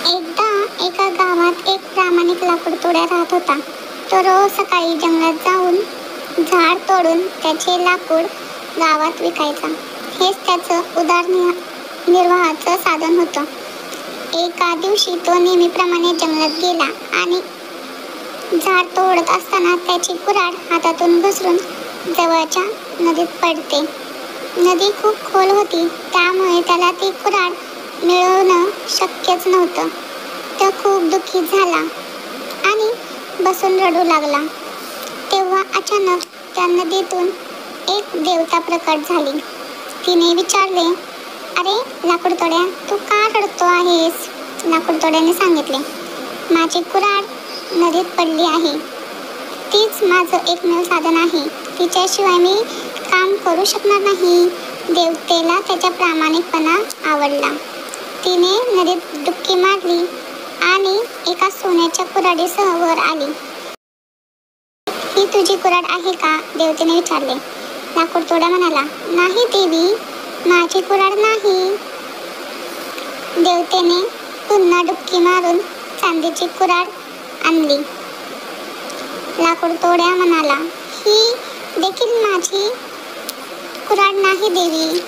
एकदा एका गावात एक प्रामाणिक लाकूडतोड्या राहत होता. तो रोज सकाळी जंगलात जाऊन झाड तोडून त्याचे लाकूड गावात विकायचा. हेच त्याचं उदरनिर्वाहाचं साधन होतं. एका दिवशी तो नेहमीप्रमाणे जंगलात गेला आणि झाड तोडत असताना त्याची कुऱ्हाड हातातून घसरून जवळच्या नदीत पडते. नदी खूप खोल होती, त्यामुळे त्याला ती कुऱ्हाड मिळवणं शक्यच नव्हतं. तो खूप दुःखी झाला आणि बसून रडू लागला. तेव्हा अचानक त्या नदीतून एक देवता प्रकट झाली. तिने विचारले, "अरे लाकूडतोड्या, तू का रडतो आहेस?" लाकूडतोड्याने सांगितले, "माझी कुऱ्हाड नदीत पडली आहे. तीच माझं एकमेव साधन आहे. तिच्याशिवाय मी काम करू शकणार नाही." देवतेला त्याचा प्रामाणिकपणा आवडला. तिने नदीत डुबकी मारली आणि एका सोन्याच्या कुऱ्हाडीसह वर आली. "ही तुझी कुऱ्हाड आहे का?" देवतेने विचारले. लाकूडतोडा म्हणाला, "नाही देवी, माझी कुऱ्हाड नाही." देवतेने पुन्हा डुबकी मारून चांदीची कुऱ्हाड आणली. लाकूडतोड्या म्हणाला, "ही देखील माझी कुऱ्हाड नाही देवी."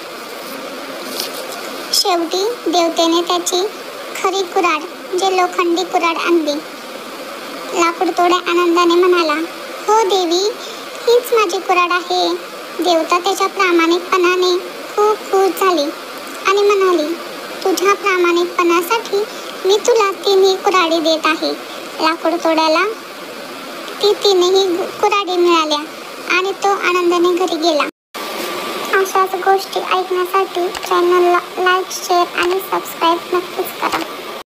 शेवटी देवतेने त्याची खरी कुऱ्हाड जे लोखंडी कुऱ्हाड आणली. लाकूडतोड्या आनंदाने म्हणाला, "हो देवी, हीच माझी कुऱ्हाड आहे." देवता त्याच्या प्रामाणिकपणाने खूप खुश झाली आणि म्हणाली, "तुझ्या प्रामाणिकपणासाठी मी तुला 3 कुऱ्हाडी देत आहे." लाकूडतोड्याला ती 3ही कुऱ्हाडी मिळाल्या आणि तो आनंदाने घरी गेला. अशाच गोष्टी ऐकण्यासाठी चॅनलला लाईक, शेअर आणि सबस्क्राईब नक्कीच करा.